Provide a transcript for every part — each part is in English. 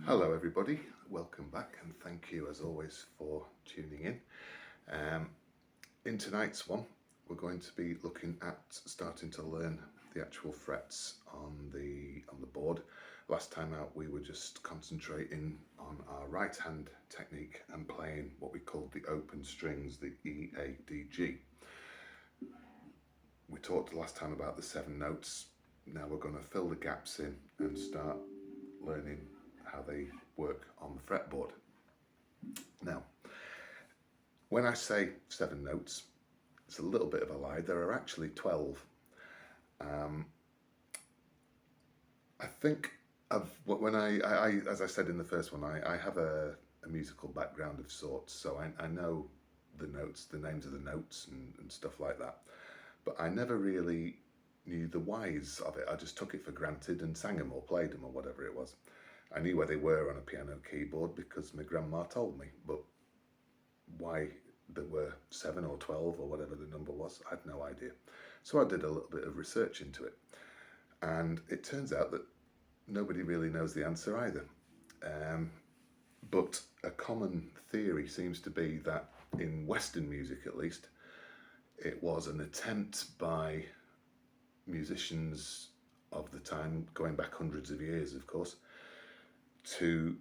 Hello everybody, welcome back and thank you as always for tuning in. In tonight's one we're going to be looking at starting to learn the actual frets on the board. Last time out we were just concentrating on our right hand technique and playing what we called the open strings, the E, A, D, G. We talked last time about the 7 notes. Now we're going to fill the gaps in and start learning how they work on the fretboard. Now, when I say 7 notes, it's a little bit of a lie. There are actually 12. I think when as I said in the first one, I have a musical background of sorts, so I know the notes, the names of the notes and stuff like that. But I never really knew the whys of it. I just took it for granted and sang them or played them or whatever it was. I knew where they were on a piano keyboard because my grandma told me, but why there were 7 or 12 or whatever the number was, I had no idea. So I did a little bit of research into it, and it turns out that nobody really knows the answer either. But a common theory seems to be that in Western music at least, it was an attempt by musicians of the time, going back hundreds of years of course, to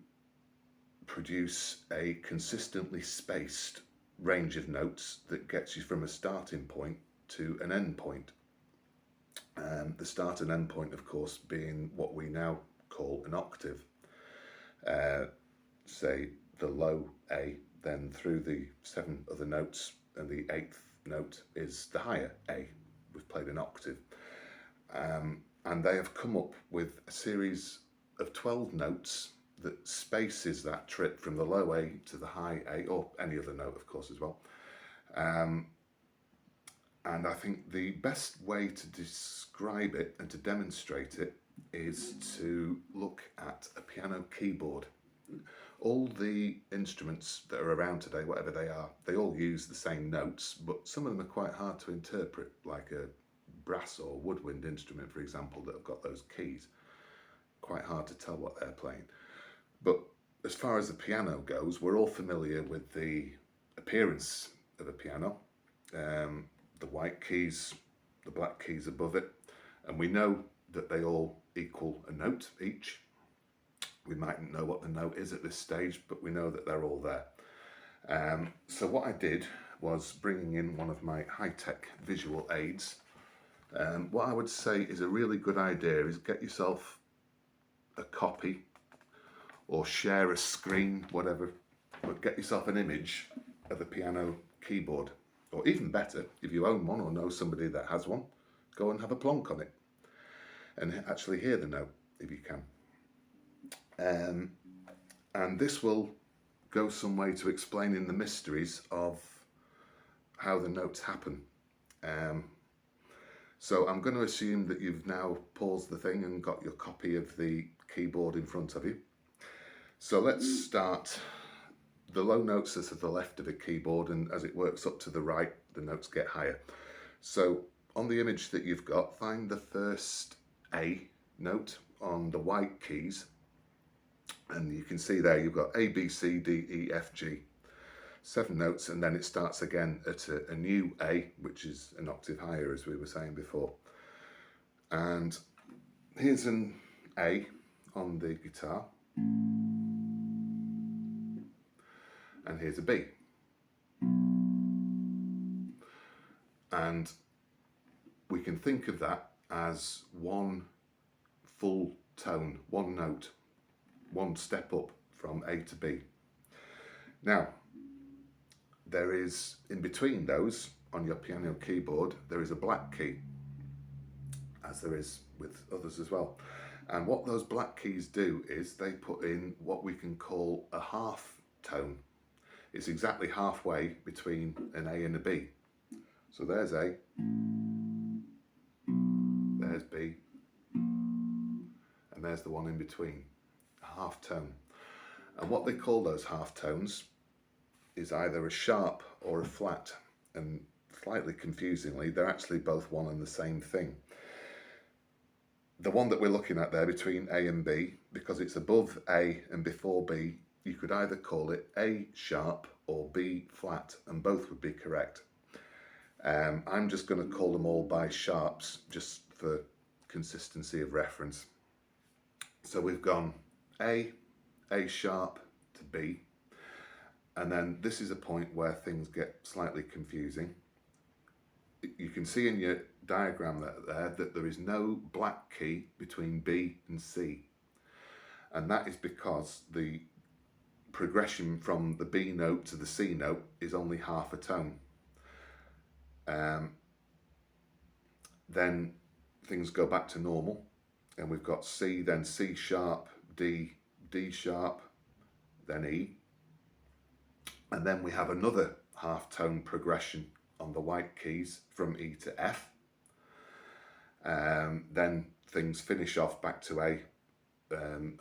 produce a consistently spaced range of notes that gets you from a starting point to an end point. The start and end point, of course, being what we now call an octave. Say the low A, then through the 7 other notes, and the 8th note is the higher A. We've played an octave. And they have come up with a series of 12 notes that spaces that trip from the low A to the high A, or any other note of course as well. And I think the best way to describe it and to demonstrate it is to look at a piano keyboard. All the instruments that are around today, whatever they are, they all use the same notes, but some of them are quite hard to interpret, like a brass or woodwind instrument, for example, that have got those keys. Quite hard to tell what they're playing. But as far as the piano goes, we're all familiar with the appearance of a piano. The white keys, the black keys above it, and we know that they all equal a note each. We mightn't know what the note is at this stage, but we know that they're all there. So what I did was bringing in one of my high-tech visual aids. What I would say is a really good idea is get yourself a copy or share a screen, whatever, but get yourself an image of a piano keyboard. Or even better, if you own one or know somebody that has one, go and have a plonk on it and actually hear the note if you can. And this will go some way to explaining the mysteries of how the notes happen. So I'm going to assume that you've now paused the thing and got your copy of the keyboard in front of you. So let's start. The low notes are to the left of the keyboard, and as it works up to the right, the notes get higher. So on the image that you've got, find the first A note on the white keys, and you can see there you've got A, B, C, D, E, F, G. 7 notes, and then it starts again at a new A, which is an octave higher, as we were saying before. And here's an A on the guitar, and here's a B. And we can think of that as one full tone, one note, one step up from A to B. Now, there is, in between those, on your piano keyboard, there is a black key, as there is with others as well. And what those black keys do is they put in what we can call a half tone. It's exactly halfway between an A and a B. So there's A, there's B, and there's the one in between, a half tone. And what they call those half tones is either a sharp or a flat, and slightly confusingly, they're actually both one and the same thing. the one that we're looking at there between A and B, because it's above A and before B, you could either call it A sharp or B flat, and both would be correct. I'm just going to call them all by sharps, just for consistency of reference. So we've gone A sharp to B, and then this is a point where things get slightly confusing. You can see in your diagram there that there is no black key between B and C, and that is because the progression from the B note to the C note is only half a tone. Then things go back to normal, and we've got C, then C sharp, D, D sharp, then E, and then we have another half tone progression on the white keys from E to F. Then things finish off back to A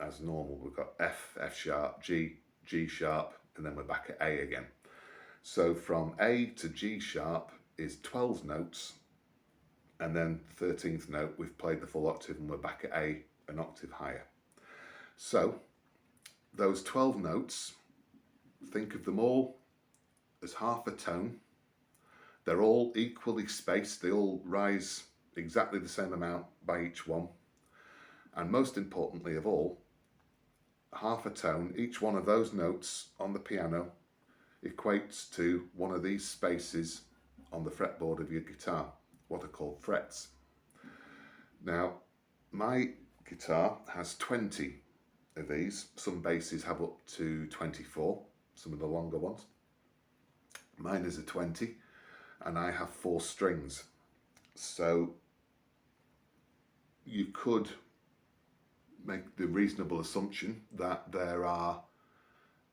as normal. We've got F, F sharp, G, G sharp, and then we're back at A again. So from A to G sharp is 12 notes, and then 13th note we've played the full octave and we're back at A, an octave higher. So those 12 notes, think of them all as half a tone. They're all equally spaced, they all rise exactly the same amount by each one, and most importantly of all, half a tone, each one of those notes on the piano equates to one of these spaces on the fretboard of your guitar, what are called frets. Now, my guitar has 20 of these. Some basses have up to 24, some of the longer ones. Mine is a 20, and I have 4 strings. So you could make the reasonable assumption that there are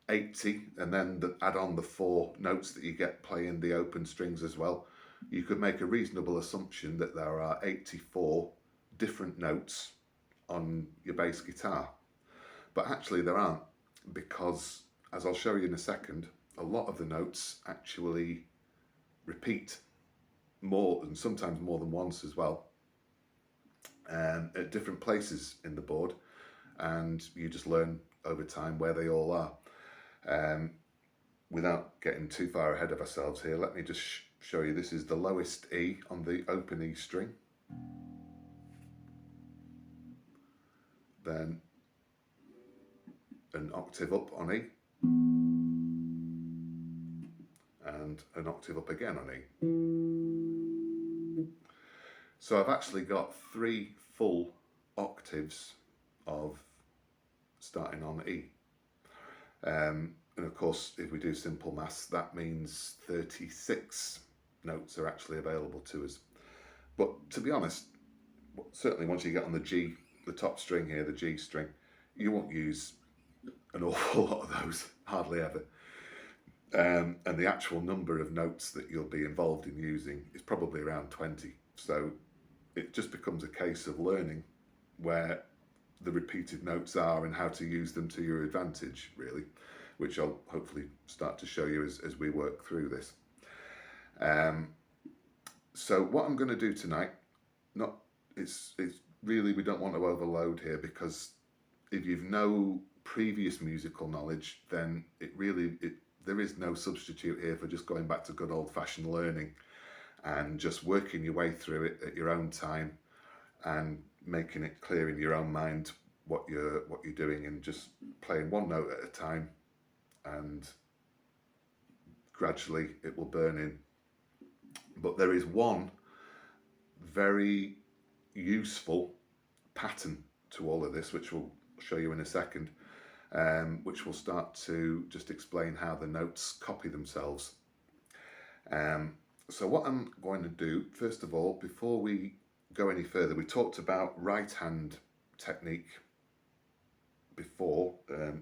80, and then add on the 4 notes that you get playing the open strings as well. You could make a reasonable assumption that there are 84 different notes on your bass guitar. But actually there aren't, because as I'll show you in a second, a lot of the notes actually repeat more, and sometimes more than once as well, at different places in the board, and you just learn over time where they all are. Without getting too far ahead of ourselves here, let me just show you. This is the lowest E on the open E string, then an octave up on E, and an octave up again on E. So I've actually got 3 full octaves of starting on E. And of course, if we do simple maths, that means 36 notes are actually available to us. But to be honest, certainly once you get on the G, the top string here, the G string, you won't use an awful lot of those, hardly ever. And the actual number of notes that you'll be involved in using is probably around 20. So it just becomes a case of learning where the repeated notes are and how to use them to your advantage, really, which I'll hopefully start to show you as we work through this. So what I'm going to do tonight, it's really, we don't want to overload here, because if you've no previous musical knowledge, then there is no substitute here for just going back to good old-fashioned learning and just working your way through it at your own time and making it clear in your own mind what you're doing, and just playing one note at a time, and gradually it will burn in. But there is one very useful pattern to all of this, which we'll show you in a second, which will start to just explain how the notes copy themselves. So what I'm going to do, first of all, before we go any further, we talked about right hand technique before,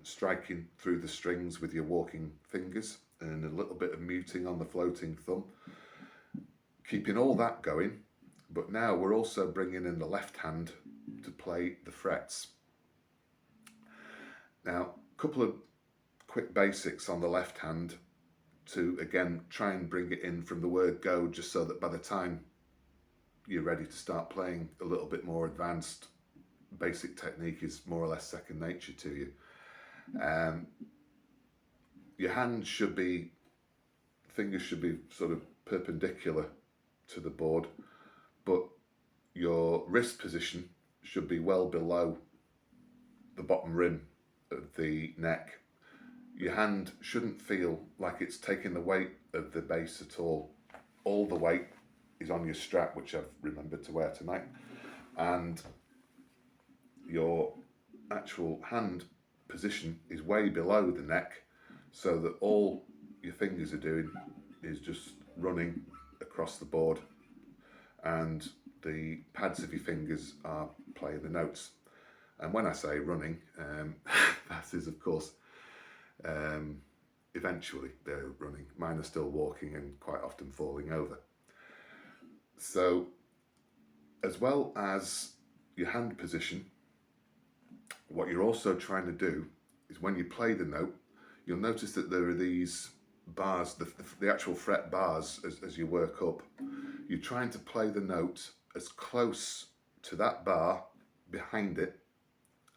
striking through the strings with your walking fingers and a little bit of muting on the floating thumb, keeping all that going. But now we're also bringing in the left hand to play the frets. Now, a couple of quick basics on the left hand to, again, try and bring it in from the word go, just so that by the time you're ready to start playing a little bit more advanced basic technique is more or less second nature to you. Your hand should be, fingers should be sort of perpendicular to the board, but your wrist position should be well below the bottom rim of the neck. Your hand shouldn't feel like it's taking the weight of the bass at all. All the weight is on your strap, which I've remembered to wear tonight, and your actual hand position is way below the neck, so that all your fingers are doing is just running across the board, and the pads of your fingers are playing the notes. And when I say running, that is of course eventually they're running. Mine are still walking and quite often falling over. So as well as your hand position, what you're also trying to do is when you play the note, you'll notice that there are these bars, the actual fret bars as you work up. You're trying to play the note as close to that bar behind it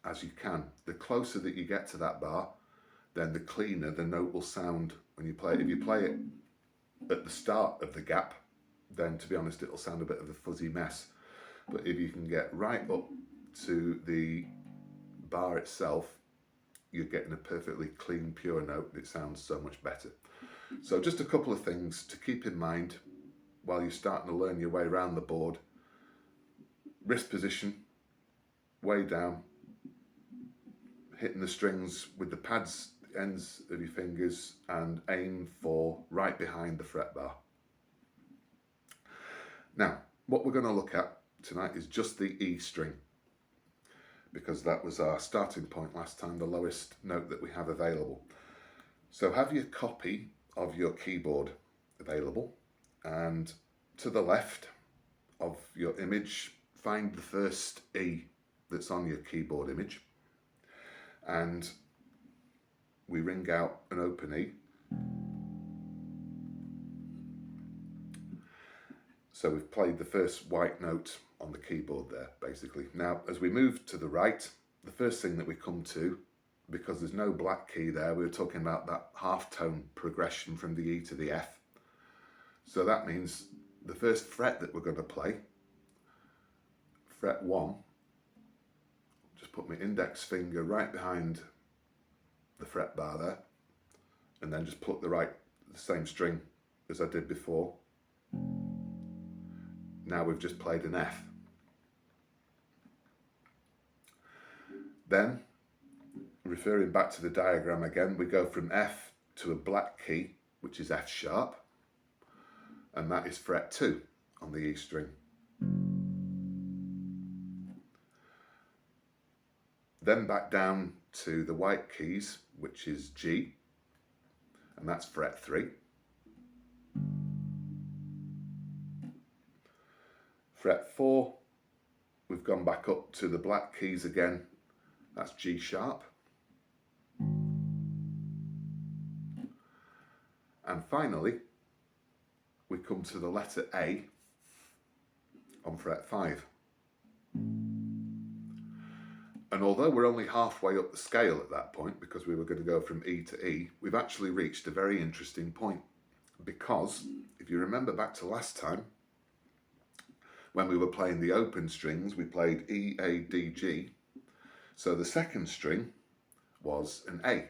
as you can. The closer that you get to that bar, then the cleaner the note will sound when you play it. If you play it at the start of the gap, then to be honest, it'll sound a bit of a fuzzy mess. But if you can get right up to the bar itself, you're getting a perfectly clean, pure note. It sounds so much better. So just a couple of things to keep in mind while you're starting to learn your way around the board. Wrist position, way down, hitting the strings with the pads, ends of your fingers, and aim for right behind the fret bar. Now, what we're going to look at tonight is just the E string, because that was our starting point last time, the lowest note that we have available. So have your copy of your keyboard available, and to the left of your image, find the first E that's on your keyboard image, and we ring out an open E. So we've played the first white note on the keyboard there, basically. Now, as we move to the right, the first thing that we come to, because there's no black key there, we were talking about that half tone progression from the E to the F. So that means the first fret that we're going to play, fret 1, just put my index finger right behind the fret bar there, and then just pluck the same string as I did before. Now we've just played an F. Then, referring back to the diagram again, we go from F to a black key, which is F sharp, and that is fret 2 on the E string. Then back down to the white keys, which is G, and that's fret 3. Fret 4, we've gone back up to the black keys again, that's G sharp. And finally, we come to the letter A on fret 5. And although we're only halfway up the scale at that point, because we were going to go from E to E, we've actually reached a very interesting point. Because, if you remember back to last time, when we were playing the open strings, we played E, A, D, G. So the second string was an A.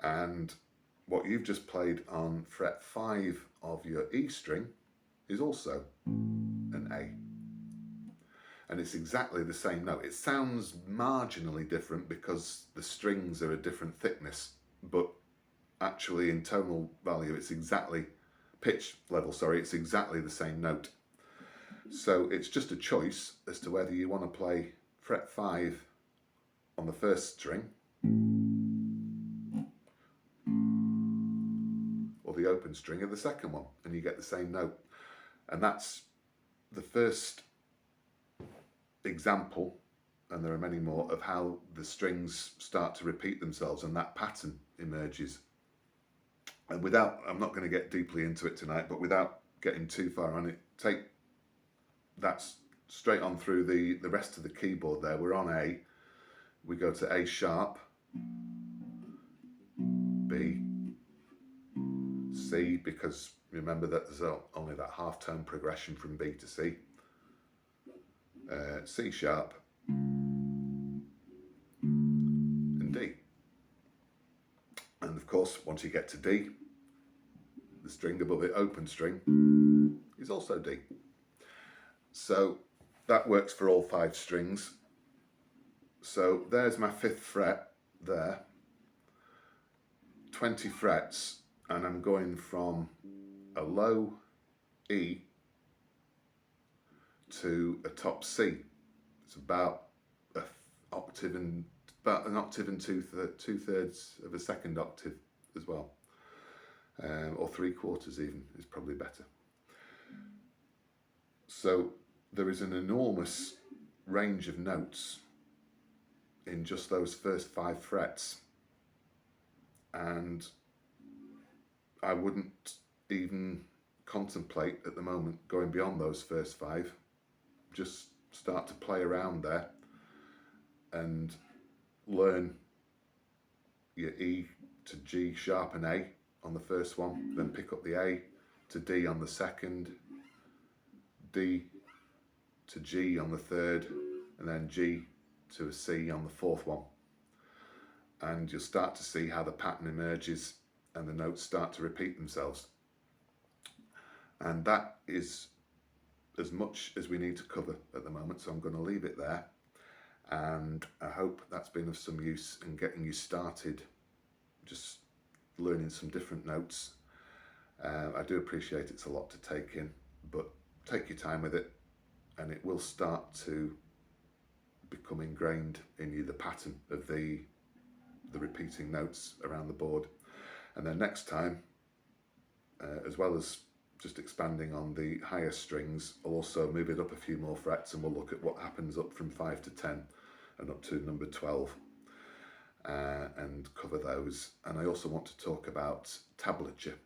And what you've just played on fret 5 of your E string is also an A. And it's exactly the same note. It sounds marginally different because the strings are a different thickness, but actually in tonal value it's exactly, pitch level, sorry, it's exactly the same note. So it's just a choice as to whether you want to play fret 5 on the first string or the open string of the second one, and you get the same note. And that's the first example, and there are many more, of how the strings start to repeat themselves and that pattern emerges. And without, I'm not going to get deeply into it tonight, but without getting too far on it, take that's straight on through the rest of the keyboard there. We're on A, we go to A sharp, B, C, because remember that there's only that half tone progression from B to C, C sharp, and D. And of course, once you get to D, the string above it, open string, is also D. So that works for all 5 strings. So there's my 5th fret there, 20 frets, and I'm going from a low E to a top C. It's about an octave and 2/3 of a second octave as well, or 3/4 even is probably better. So there is an enormous range of notes in just those first 5 frets, and I wouldn't even contemplate at the moment going beyond those first 5. Just start to play around there and learn your E to G sharp and A on the first one, then pick up the A to D on the second, D to G on the third, and then G to a C on the fourth one. And you'll start to see how the pattern emerges and the notes start to repeat themselves. And that is as much as we need to cover at the moment, so I'm going to leave it there. And I hope that's been of some use in getting you started, just learning some different notes. I do appreciate it's a lot to take in, but take your time with it and it will start to become ingrained in you, the pattern of the repeating notes around the board. And then next time, as well as just expanding on the higher strings, I'll also move it up a few more frets and we'll look at what happens up from 5 to 10 and up to number 12 and cover those. And I also want to talk about tablature,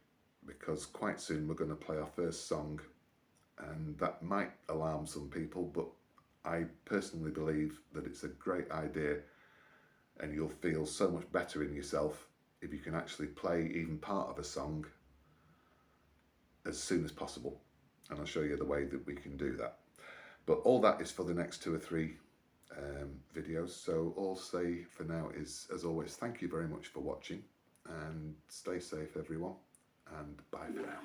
because quite soon we're going to play our first song, and that might alarm some people, but I personally believe that it's a great idea and you'll feel so much better in yourself if you can actually play even part of a song as soon as possible. And I'll show you the way that we can do that. But all that is for the next 2 or 3 videos. So all I'll say for now is, as always, thank you very much for watching and stay safe everyone, and bye for now.